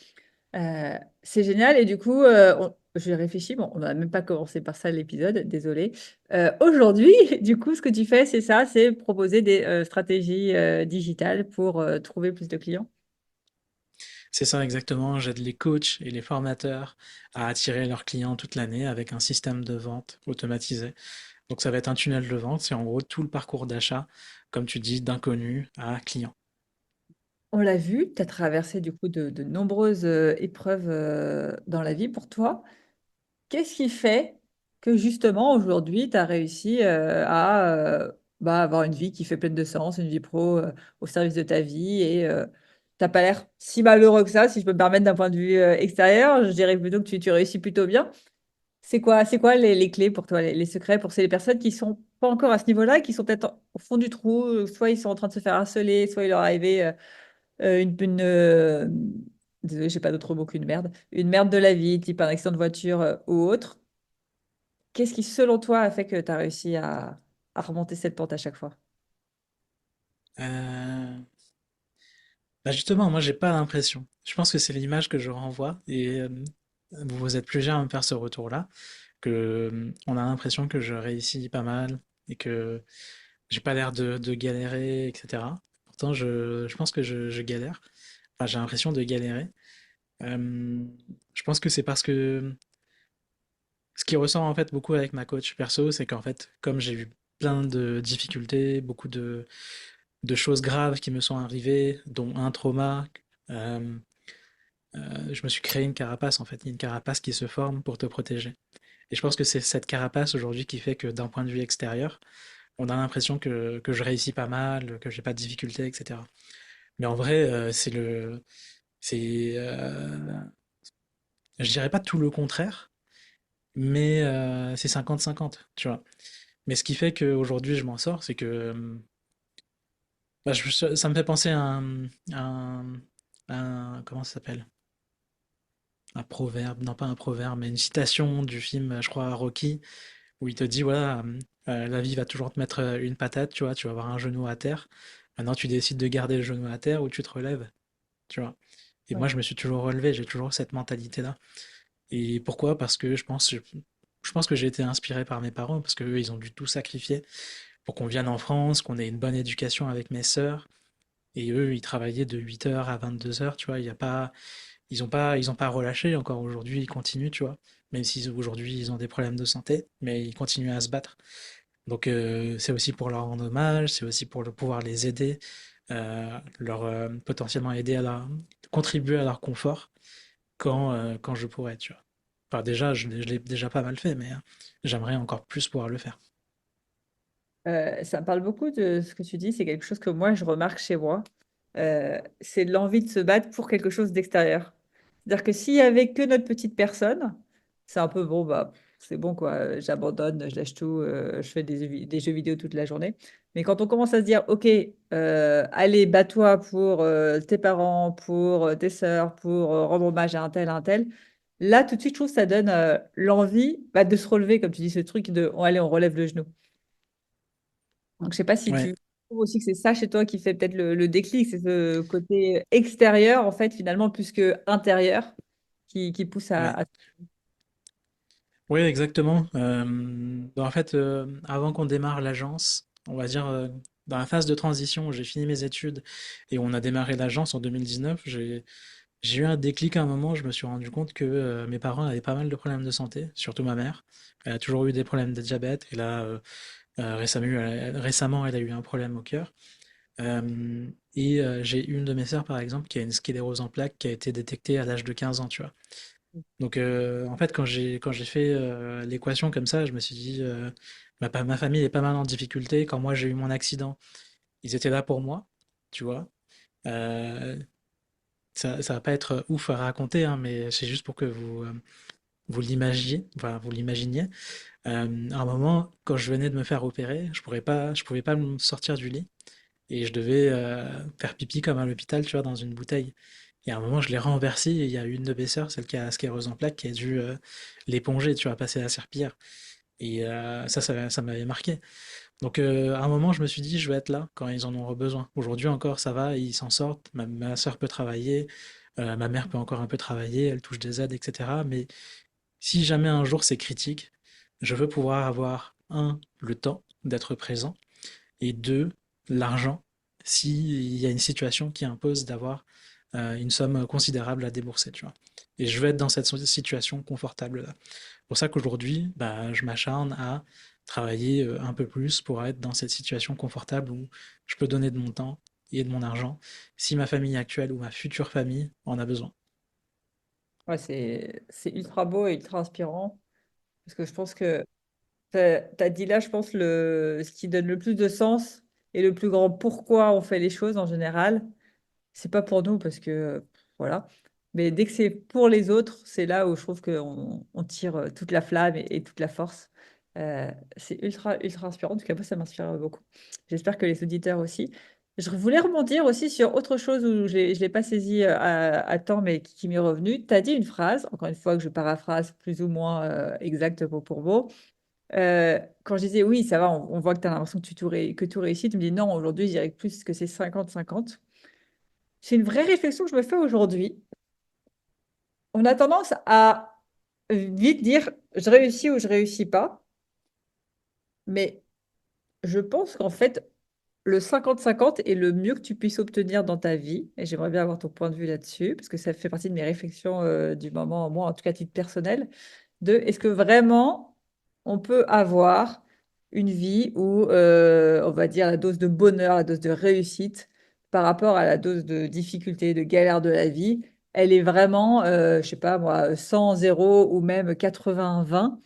Speaker 1: C'est génial. Et du coup, j'ai réfléchi, bon, on n'a même pas commencé par ça l'épisode, désolé. Aujourd'hui, du coup, ce que tu fais, c'est ça, c'est proposer des stratégies digitales pour trouver plus de clients.
Speaker 2: C'est ça exactement, j'aide les coachs et les formateurs à attirer leurs clients toute l'année avec un système de vente automatisé. Donc ça va être un tunnel de vente, c'est en gros tout le parcours d'achat, comme tu dis, d'inconnu à client.
Speaker 1: On l'a vu, tu as traversé du coup de nombreuses épreuves dans la vie pour toi. Qu'est-ce qui fait que justement aujourd'hui, tu as réussi à avoir une vie qui fait pleine de sens, une vie pro au service de ta vie et t'as pas l'air si malheureux que ça, si je peux me permettre d'un point de vue extérieur. Je dirais plutôt que tu réussis plutôt bien. C'est quoi les clés pour toi, les secrets pour ces personnes qui sont pas encore à ce niveau-là, qui sont peut-être au fond du trou, soit ils sont en train de se faire harceler, soit il leur est arrivé désolée, j'ai pas d'autre mot qu'une merde, une merde de la vie, type un accident de voiture ou autre. Qu'est-ce qui, selon toi, a fait que tu as réussi à remonter cette pente à chaque fois?
Speaker 2: Euh, Bah justement, moi j'ai pas l'impression. Je pense que c'est l'image que je renvoie et vous êtes plusieurs à me faire ce retour-là, que on a l'impression que je réussis pas mal et que j'ai pas l'air de galérer, etc. Pourtant, je pense que je galère. Enfin, j'ai l'impression de galérer. Euh, je pense que c'est parce que ce qui ressort en fait beaucoup avec ma coach perso, c'est qu'en fait, comme j'ai eu plein de difficultés, beaucoup de choses graves qui me sont arrivées, dont un trauma. Euh, je me suis créé une carapace, en fait. Il y a une carapace qui se forme pour te protéger. Et je pense que c'est cette carapace aujourd'hui qui fait que d'un point de vue extérieur, on a l'impression que je réussis pas mal, que j'ai pas de difficultés, etc. Mais en vrai, c'est, je dirais pas tout le contraire, mais c'est 50-50, tu vois. Mais ce qui fait qu'aujourd'hui je m'en sors, c'est que bah, ça me fait penser comment ça s'appelle? Un proverbe, non pas un proverbe, mais une citation du film, je crois, Rocky, où il te dit, voilà, la vie va toujours te mettre une patate, tu vas avoir un genou à terre. Maintenant, tu décides de garder le genou à terre ou tu te relèves, tu vois. Et moi,
Speaker 1: Ouais.
Speaker 2: je me suis toujours relevé, j'ai toujours cette mentalité-là. Et pourquoi? Parce que je pense que j'ai été inspiré par mes parents, parce qu'eux, ils ont dû tout sacrifier pour qu'on vienne en France, qu'on ait une bonne éducation avec mes sœurs. Et eux, ils travaillaient de 8 heures à 22 heures, tu vois. Il y a pas, ils ont pas relâché. Encore aujourd'hui, ils continuent, tu vois. Même si aujourd'hui, ils ont des problèmes de santé, mais ils continuent à se battre. Donc, c'est aussi pour leur rendre hommage, c'est aussi pour pouvoir les aider, leur potentiellement aider contribuer à leur confort quand je pourrais, tu vois. Enfin, déjà, je l'ai déjà pas mal fait, mais j'aimerais encore plus pouvoir le faire.
Speaker 1: Ça me parle beaucoup de ce que tu dis. C'est quelque chose que moi, je remarque chez moi. C'est l'envie de se battre pour quelque chose d'extérieur. C'est-à-dire que s'il y avait que notre petite personne, c'est un peu bon, bah, c'est bon, quoi. J'abandonne, je lâche tout, je fais des jeux vidéo toute la journée. Mais quand on commence à se dire, OK, allez, bats-toi pour tes parents, pour tes sœurs, pour rendre hommage à un tel, là, tout de suite, je trouve que ça donne l'envie bah, de se relever, comme tu dis, ce truc de, oh, allez, on relève le genou. Donc, je sais pas si
Speaker 2: Ouais,
Speaker 1: tu trouves aussi que c'est ça chez toi qui fait peut-être le déclic, c'est ce côté extérieur, en fait, finalement, plus que intérieur, qui pousse
Speaker 2: ouais.
Speaker 1: à...
Speaker 2: Oui, exactement. En fait, avant qu'on démarre l'agence, on va dire, dans la phase de transition où j'ai fini mes études et où on a démarré l'agence en 2019, j'ai eu un déclic à un moment. Je me suis rendu compte que mes parents avaient pas mal de problèmes de santé, surtout ma mère. Elle a toujours eu des problèmes de diabète et là, récemment, elle a eu un problème au cœur. Et j'ai une de mes sœurs, par exemple, qui a une sclérose en plaques qui a été détectée à l'âge de 15 ans, tu vois. Donc, en fait, quand j'ai fait l'équation comme ça, je me suis dit, ma famille est pas mal en difficulté. Quand moi j'ai eu mon accident, ils étaient là pour moi, tu vois. Euh, ça va pas être ouf à raconter, hein, mais c'est juste pour que vous l'imaginiez. Enfin, vous l'imaginiez. À un moment, quand je venais de me faire opérer, je pouvais pas me sortir du lit et je devais faire pipi comme à l'hôpital, tu vois, dans une bouteille. Et à un moment, je l'ai renversé et il y a une de mes sœurs, celle qui a la sclérose en plaques, qui a dû l'éponger, tu vois, passer la serpillière. Et ça m'avait marqué. Donc à un moment, je me suis dit, je vais être là quand ils en auront besoin. Aujourd'hui encore, ça va, ils s'en sortent. Ma sœur peut travailler, ma mère peut encore un peu travailler, elle touche des aides, etc. Mais si jamais un jour c'est critique, je veux pouvoir avoir, un, le temps d'être présent, et deux, l'argent, s'il y a une situation qui impose d'avoir une somme considérable à débourser, tu vois. Et je veux être dans cette situation confortable-là. C'est pour ça qu'aujourd'hui, bah, je m'acharne à travailler un peu plus pour être dans cette situation confortable où je peux donner de mon temps et de mon argent si ma famille actuelle ou ma future famille en a besoin.
Speaker 1: Ouais, c'est ultra beau et ultra inspirant, parce que je pense que tu as dit là, je pense, ce qui donne le plus de sens et le plus grand pourquoi on fait les choses en général. C'est pas pour nous parce que voilà. Mais dès que c'est pour les autres, c'est là où je trouve qu'on on tire toute la flamme et toute la force. C'est ultra, ultra inspirant. En tout cas, moi, ça m'inspire beaucoup. J'espère que les auditeurs aussi. Je voulais rebondir aussi sur autre chose où je ne l'ai pas saisi à temps, mais qui m'est revenu. Tu as dit une phrase, encore une fois que je paraphrase plus ou moins exact mot pour mot. Quand je disais oui, ça va, on voit que tu as l'impression que, que tout réussit, tu me dis non, aujourd'hui, je dirais plus que c'est 50-50. C'est une vraie réflexion que je me fais aujourd'hui. On a tendance à vite dire je réussis ou je réussis pas, mais je pense qu'en fait, le 50-50 est le mieux que tu puisses obtenir dans ta vie. Et j'aimerais bien avoir ton point de vue là-dessus, parce que ça fait partie de mes réflexions du moment, moi, en tout cas, à titre personnel, de est-ce que vraiment on peut avoir une vie où, on va dire, la dose de bonheur, la dose de réussite par rapport à la dose de difficulté, de galère de la vie, elle est vraiment, je sais pas moi, 100, 0 ou même 80, 20.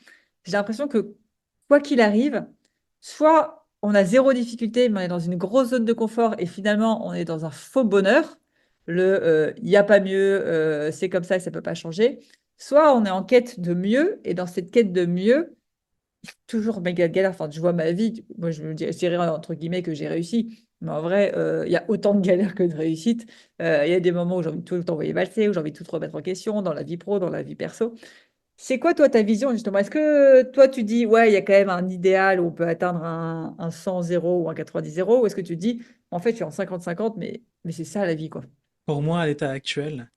Speaker 1: J'ai l'impression que quoi qu'il arrive, soit on a zéro difficulté, mais on est dans une grosse zone de confort et finalement on est dans un faux bonheur. Il n'y a pas mieux, c'est comme ça et ça peut pas changer. Soit on est en quête de mieux et dans cette quête de mieux, toujours méga galère. Enfin, je vois ma vie. Moi, je dirais entre guillemets que j'ai réussi. Mais en vrai, il y a autant de galères que de réussites. Il y a des moments où j'ai envie de tout envoyer valser, où j'ai envie de tout remettre en question dans la vie pro, dans la vie perso. C'est quoi, toi, ta vision, justement? Est-ce que toi, tu dis, ouais, il y a quand même un idéal où on peut atteindre un 100-0 ou un 90-0, ou est-ce que tu dis, en fait, je suis en 50-50, mais c'est ça la vie, quoi.
Speaker 2: Pour moi, à l'état actuel,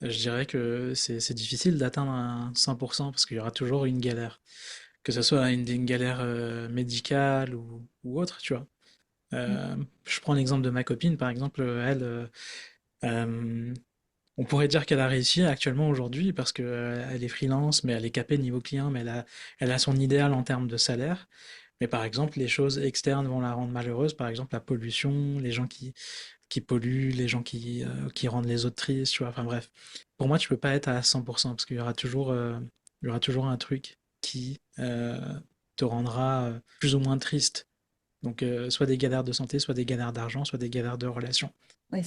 Speaker 2: je dirais que c'est difficile d'atteindre un 100% parce qu'il y aura toujours une galère. Que ce soit une galère médicale ou autre, tu vois.
Speaker 1: Mm.
Speaker 2: Je prends l'exemple de ma copine, par exemple, elle, euh, on pourrait dire qu'elle a réussi actuellement aujourd'hui parce que elle est freelance, mais elle est capée niveau client, mais elle a son idéal en termes de salaire. Mais par exemple, les choses externes vont la rendre malheureuse, par exemple la pollution, les gens qui polluent, les gens qui rendent les autres tristes, tu vois. Enfin bref, pour moi, tu peux pas être à 100% parce il y aura toujours un truc qui te rendra plus ou moins triste. Donc, soit des galères de santé, soit des galères d'argent, soit des galères de relations.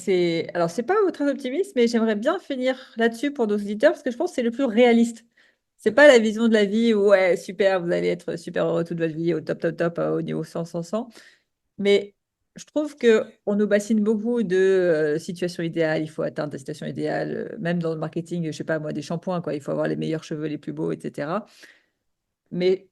Speaker 1: Et alors, c'est pas très optimiste, mais j'aimerais bien finir là-dessus pour nos auditeurs parce que je pense que c'est le plus réaliste. C'est pas la vision de la vie où, ouais, super, vous allez être super heureux toute votre vie, au top, top, top, au niveau 100, 100, 100. Mais je trouve que on nous bassine beaucoup de situations idéales, il faut atteindre des situations idéales, même dans le marketing, je sais pas moi, des shampoings, quoi, il faut avoir les meilleurs cheveux, les plus beaux, etc. Mais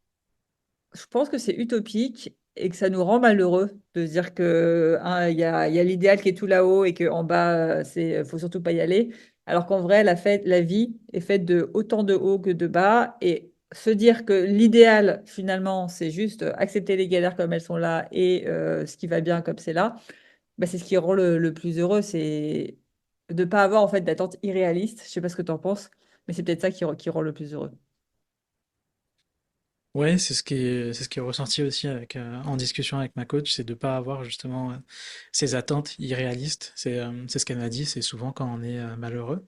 Speaker 1: je pense que c'est utopique et que ça nous rend malheureux de se dire que hein, il y a l'idéal qui est tout là-haut et qu'en bas, faut surtout pas y aller. Alors qu'en vrai, la vie est faite de autant de hauts que de bas. Et se dire que l'idéal, finalement, c'est juste accepter les galères comme elles sont là et ce qui va bien comme c'est là, bah, c'est ce qui rend le plus heureux. C'est de ne pas avoir en fait d'attentes irréalistes. Je sais pas ce que tu en penses, mais c'est peut-être ça qui rend le plus heureux.
Speaker 2: Ouais, c'est ce qui est ressorti aussi en discussion avec ma coach, c'est de pas avoir justement ces attentes irréalistes. C'est ce qu'elle m'a dit, c'est souvent quand on est malheureux,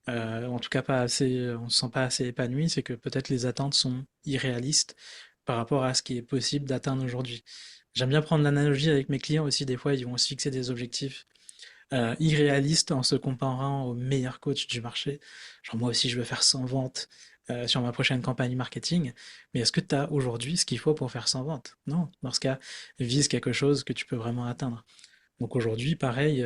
Speaker 2: en tout cas pas assez, on se sent pas assez épanoui, c'est que peut-être les attentes sont irréalistes par rapport à ce qui est possible d'atteindre aujourd'hui. J'aime bien prendre l'analogie avec mes clients aussi, des fois ils vont se fixer des objectifs irréaliste en se comparant aux meilleurs coachs du marché. Genre moi aussi je veux faire 100 ventes sur ma prochaine campagne marketing, mais est-ce que tu as aujourd'hui ce qu'il faut pour faire 100 ventes? Non, dans ce cas, vise quelque chose que tu peux vraiment atteindre. Donc aujourd'hui, pareil,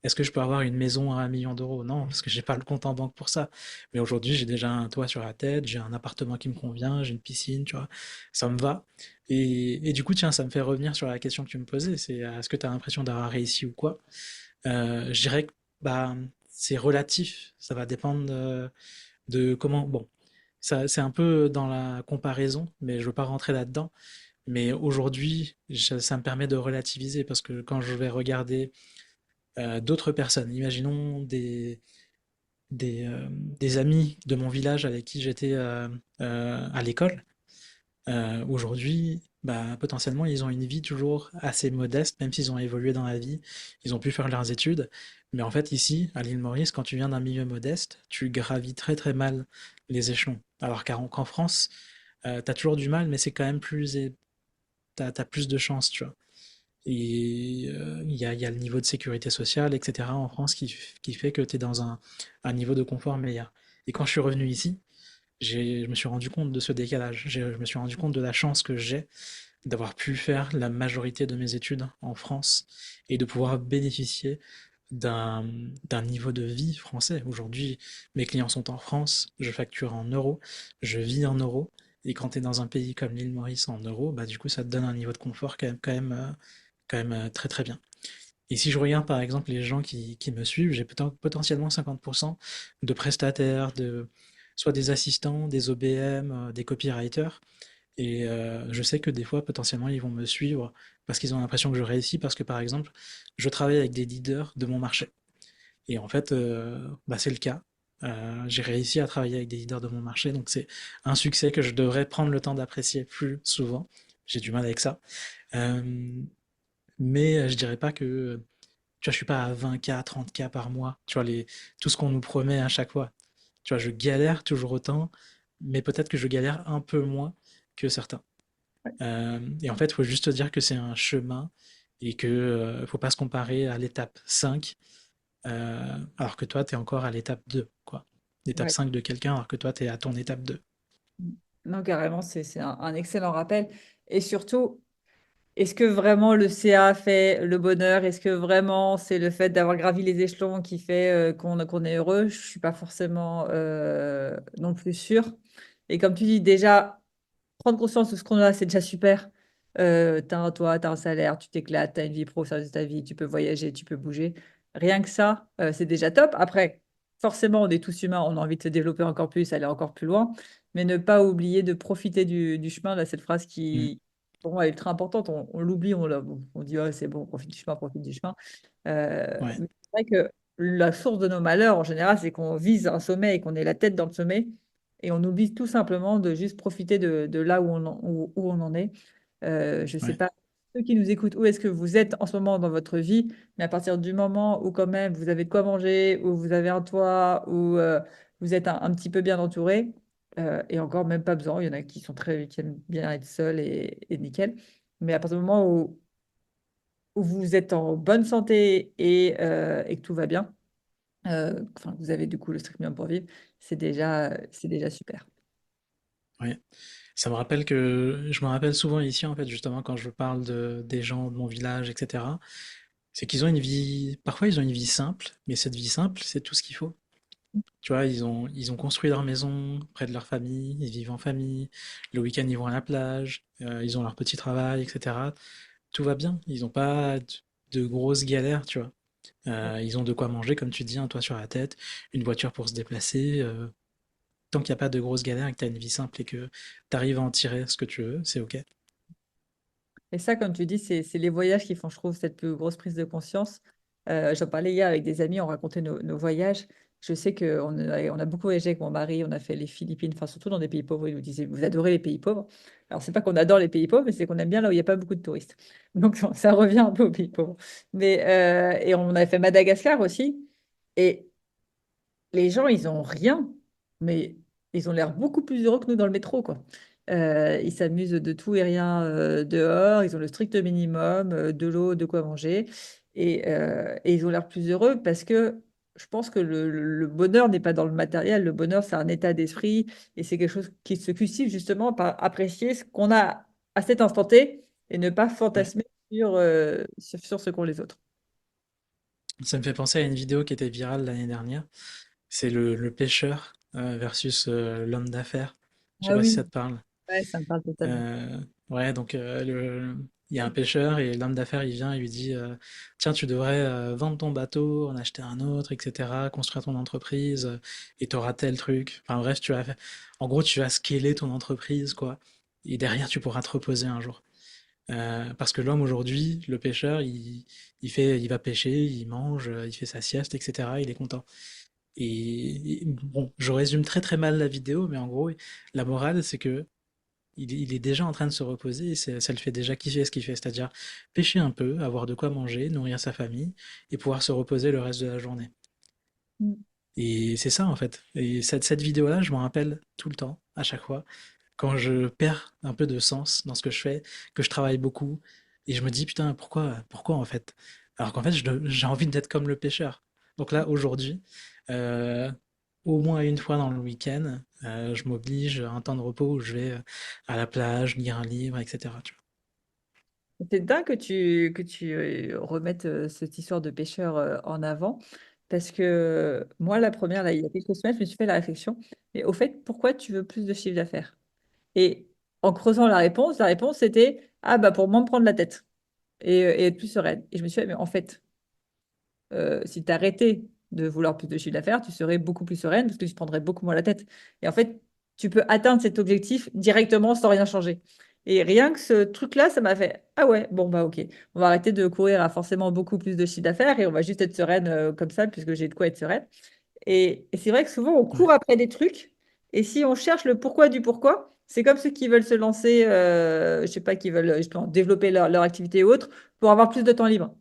Speaker 2: est-ce que je peux avoir une maison à 1 million d'euros? Non, parce que j'ai pas le compte en banque pour ça. Mais aujourd'hui, j'ai déjà un toit sur la tête, j'ai un appartement qui me convient, j'ai une piscine, tu vois, ça me va. Et du coup, tiens, ça me fait revenir sur la question que tu me posais, c'est est-ce que tu as l'impression d'avoir réussi ou quoi? Je dirais que bah, c'est relatif, ça va dépendre de comment. Bon, ça, c'est un peu dans la comparaison, mais je veux pas rentrer là-dedans. Mais aujourd'hui, ça me permet de relativiser parce que quand je vais regarder d'autres personnes, imaginons des amis de mon village avec qui j'étais à l'école, aujourd'hui, bah, potentiellement, ils ont une vie toujours assez modeste, même s'ils ont évolué dans la vie, ils ont pu faire leurs études. Mais en fait, ici, à l'île Maurice, quand tu viens d'un milieu modeste, tu gravis très très mal les échelons. Alors qu'en France, t'as toujours du mal, mais c'est quand même t'as plus de chance, tu vois. Et il y a le niveau de sécurité sociale, etc. en France qui fait que tu es dans un niveau de confort meilleur. Et quand je suis revenu ici, je me suis rendu compte de ce décalage. Je me suis rendu compte de la chance que j'ai d'avoir pu faire la majorité de mes études en France et de pouvoir bénéficier d'un d'un niveau de vie français. Aujourd'hui, mes clients sont en France, je facture en euros, je vis en euros. Et quand tu es dans un pays comme l'île Maurice en euros, bah du coup ça te donne un niveau de confort quand même très très bien. Et si je regarde par exemple les gens qui me suivent, j'ai potentiellement 50% de prestataires, soit des assistants, des OBM, des copywriters. Et je sais que des fois, potentiellement, ils vont me suivre parce qu'ils ont l'impression que je réussis, parce que par exemple, je travaille avec des leaders de mon marché. Et en fait, bah, c'est le cas. J'ai réussi à travailler avec des leaders de mon marché, donc c'est un succès que je devrais prendre le temps d'apprécier plus souvent. J'ai du mal avec ça. Euh, mais je dirais pas que, tu vois, je suis pas à 20K, 30K par mois. Tu vois, tout ce qu'on nous promet à chaque fois. Tu vois, je galère toujours autant, mais peut-être que je galère un peu moins que certains. Et en fait, il faut juste dire que c'est un chemin et que faut pas se comparer à l'étape 5, alors que toi, tu es encore à l'étape 2, quoi. L'étape
Speaker 1: Ouais.
Speaker 2: 5 de quelqu'un, alors que toi, tu es à ton étape 2.
Speaker 1: Non, carrément, c'est un excellent rappel. Et surtout, est-ce que vraiment le CA fait le bonheur? Est-ce que vraiment c'est le fait d'avoir gravi les échelons qui fait qu'on est heureux? Je suis pas forcément non plus sûre. Et comme tu dis, déjà, prendre conscience de ce qu'on a, c'est déjà super. T'as un toit, t'as un salaire, tu t'éclates, t'as une vie pro, ça de ta vie, tu peux voyager, tu peux bouger. Rien que ça, c'est déjà top. Après, forcément, on est tous humains, on a envie de se développer encore plus, aller encore plus loin, mais ne pas oublier de profiter du chemin. Là, cette phrase
Speaker 2: Mm.
Speaker 1: qui, pour moi, est ultra importante. On l'oublie, on dit, oh, c'est bon, profite du chemin, profite du chemin.
Speaker 2: Ouais,
Speaker 1: Mais c'est vrai que la source de nos malheurs, en général, c'est qu'on vise un sommet et qu'on ait la tête dans le sommet. Et on oublie tout simplement de juste profiter de là où on en est. Je ne sais
Speaker 2: ouais,
Speaker 1: pas, ceux qui nous écoutent, où est-ce que vous êtes en ce moment dans votre vie, mais à partir du moment où quand même vous avez de quoi manger, où vous avez un toit, où vous êtes un petit peu bien entouré, et encore même pas besoin, il y en a qui sont qui aiment bien être seuls et nickel. Mais à partir du moment où vous êtes en bonne santé et que tout va bien, enfin, vous avez du coup le strict minimum pour vivre, c'est déjà super.
Speaker 2: ouais. Ça me rappelle que je me rappelle souvent ici, en fait, justement, quand je parle des gens de mon village, etc. C'est qu'ils ont une vie, parfois ils ont une vie simple, mais cette vie simple, c'est tout ce qu'il faut. Tu vois, ils ont construit leur maison près de leur famille, ils vivent en famille, le week-end ils vont à la plage, ils ont leur petit travail, etc. Tout va bien, ils n'ont pas de grosses galères, tu vois. Ils ont de quoi manger, comme tu dis, un toit sur la tête, une voiture pour se déplacer. Tant qu'il n'y a pas de grosses galères et que tu as une vie simple et que tu arrives à en tirer ce que tu veux, c'est OK.
Speaker 1: Et ça, comme tu dis, c'est les voyages qui font, je trouve, cette plus grosse prise de conscience. J'en parlais hier avec des amis, on racontait nos voyages. Je sais on a beaucoup voyagé avec mon mari, on a fait les Philippines, enfin surtout dans des pays pauvres. Il nous disait, vous adorez les pays pauvres. Alors, c'est pas qu'on adore les pays pauvres, mais c'est qu'on aime bien là où il n'y a pas beaucoup de touristes. Donc, ça revient un peu aux pays pauvres. Mais, et on a fait Madagascar aussi. Et les gens, ils ont rien, mais ils ont l'air beaucoup plus heureux que nous dans le métro, quoi. Ils s'amusent de tout et rien dehors, ils ont le strict minimum, de l'eau, de quoi manger, et ils ont l'air plus heureux parce que je pense que le bonheur n'est pas dans le matériel, le bonheur, c'est un état d'esprit, et c'est quelque chose qui se cultive justement par apprécier ce qu'on a à cet instant T et ne pas
Speaker 2: Ouais.
Speaker 1: fantasmer sur ce qu'ont les autres.
Speaker 2: Ça me fait penser à une vidéo qui était virale l'année dernière. C'est le pêcheur versus l'homme d'affaires. Je sais
Speaker 1: Ah
Speaker 2: pas si
Speaker 1: oui,
Speaker 2: ça te parle.
Speaker 1: ouais, ça me parle totalement.
Speaker 2: Ouais, donc il y a un pêcheur et l'homme d'affaires il vient et lui dit tiens, tu devrais vendre ton bateau, en acheter un autre, etc., construire ton entreprise et t'auras tel truc. Enfin bref, en gros, tu vas scaler ton entreprise, quoi. Et derrière, tu pourras te reposer un jour. Parce que l'homme aujourd'hui, le pêcheur, il va pêcher, il mange, il fait sa sieste, etc., il est content. Et bon, je résume très très mal la vidéo, mais en gros, la morale, c'est que il est déjà en train de se reposer et ça le fait déjà kiffer ce qu'il fait, c'est-à-dire pêcher un peu, avoir de quoi manger, nourrir sa famille et pouvoir se reposer le reste de la journée. Et c'est ça en fait. Et cette vidéo-là, je m'en rappelle tout le temps, à chaque fois, quand je perds un peu de sens dans ce que je fais, que je travaille beaucoup, et je me dis putain, pourquoi en fait? Alors qu'en fait, j'ai envie d'être comme le pêcheur. Donc là, aujourd'hui, euh, au moins une fois dans le week-end, je m'oblige à un temps de repos où je vais à la plage, lire un livre, etc. Tu
Speaker 1: C'est dingue que tu remettes cette histoire de pêcheur en avant, parce que moi, la première, là, il y a quelques semaines, je me suis fait la réflexion, mais au fait, pourquoi tu veux plus de chiffre d'affaires? Et en creusant la réponse c'était, ah bah pour moins me prendre la tête et être plus sereine. Et je me suis dit, mais en fait, si tu arrêtais de vouloir plus de chiffre d'affaires, tu serais beaucoup plus sereine parce que tu te prendrais beaucoup moins la tête. Et en fait, tu peux atteindre cet objectif directement sans rien changer. Et rien que ce truc-là, ça m'a fait, ah ouais, bon bah ok, on va arrêter de courir à forcément beaucoup plus de chiffre d'affaires et on va juste être sereine comme ça puisque j'ai de quoi être sereine. Et c'est vrai que souvent, on
Speaker 2: vois. Ouais,
Speaker 1: court après des trucs et si on cherche le pourquoi du pourquoi, C'est comme ceux qui veulent se lancer, je sais pas, qui veulent justement développer leur activité ou autre pour avoir plus de temps libre.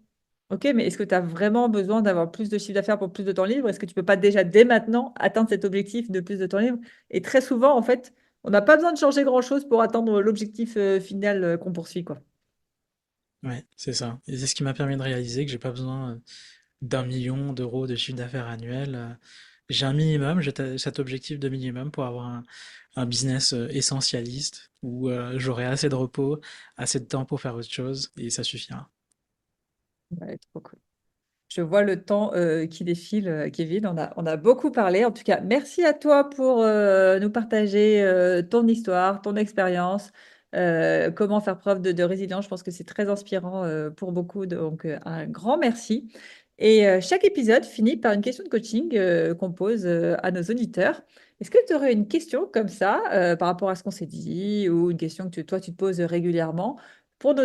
Speaker 1: Ok, mais est-ce que tu as vraiment besoin d'avoir plus de chiffre d'affaires pour plus de temps libre? Est-ce que tu peux pas déjà dès maintenant atteindre cet objectif de plus de temps libre? Et très souvent, en fait, on n'a pas besoin de changer grand-chose pour atteindre l'objectif final qu'on poursuit, quoi.
Speaker 2: Ouais, c'est ça. Et c'est ce qui m'a permis de réaliser que j'ai pas besoin d'1 million d'euros de chiffre d'affaires annuel. J'ai un minimum, cet objectif de minimum pour avoir un business essentialiste où j'aurai assez de repos, assez de temps pour faire autre chose et ça suffira.
Speaker 1: Ouais, trop cool. Je vois le temps qui défile, Kevin. On a beaucoup parlé. En tout cas, merci à toi pour nous partager ton histoire, ton expérience, comment faire preuve de résilience. Je pense que c'est très inspirant pour beaucoup. Donc, un grand merci. Et chaque épisode finit par une question de coaching qu'on pose à nos auditeurs. Est-ce que tu aurais une question comme ça par rapport à ce qu'on s'est dit ou une question que toi, tu te poses régulièrement pour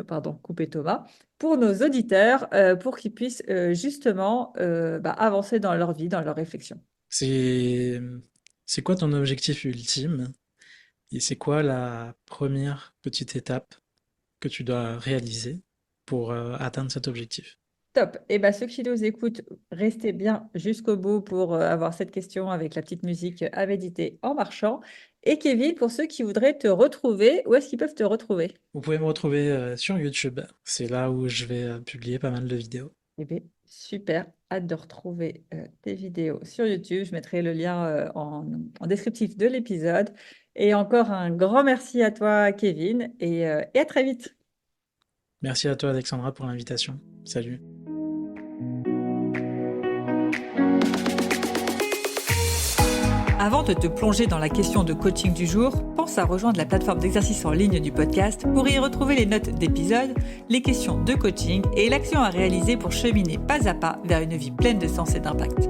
Speaker 1: pardon, couper Thomas, pour nos auditeurs, pour qu'ils puissent justement avancer dans leur vie, dans leur réflexion.
Speaker 2: C'est, c'est quoi ton objectif ultime et c'est quoi la première petite étape que tu dois réaliser pour atteindre cet objectif?
Speaker 1: Top. Et ben, ceux qui nous écoutent, restez bien jusqu'au bout pour avoir cette question avec la petite musique à méditer en marchant. Et Kevin, pour ceux qui voudraient te retrouver, où est-ce qu'ils peuvent te retrouver?
Speaker 2: Vous pouvez me retrouver sur YouTube. C'est là où je vais publier pas mal de vidéos.
Speaker 1: Eh bien, super. Hâte de retrouver tes vidéos sur YouTube. Je mettrai le lien en descriptif de l'épisode. Et encore un grand merci à toi, Kevin, et à très vite.
Speaker 2: Merci à toi, Alexandra, pour l'invitation. Salut.
Speaker 1: Avant de te plonger dans la question de coaching du jour, pense à rejoindre la plateforme d'exercice en ligne du podcast pour y retrouver les notes d'épisode, les questions de coaching et l'action à réaliser pour cheminer pas à pas vers une vie pleine de sens et d'impact.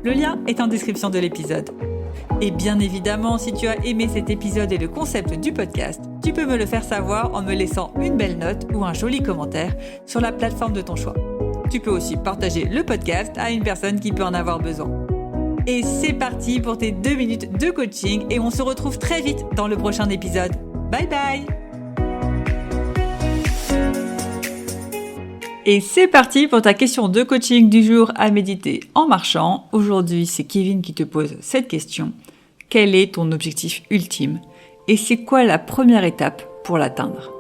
Speaker 1: Le lien est en description de l'épisode. Et bien évidemment, si tu as aimé cet épisode et le concept du podcast, tu peux me le faire savoir en me laissant une belle note ou un joli commentaire sur la plateforme de ton choix. Tu peux aussi partager le podcast à une personne qui peut en avoir besoin. Et c'est parti pour tes 2 minutes de coaching et on se retrouve très vite dans le prochain épisode. Bye bye! Et c'est parti pour ta question de coaching du jour à méditer en marchant. Aujourd'hui, c'est Kevin qui te pose cette question. Quel est ton objectif ultime? Et c'est quoi la première étape pour l'atteindre?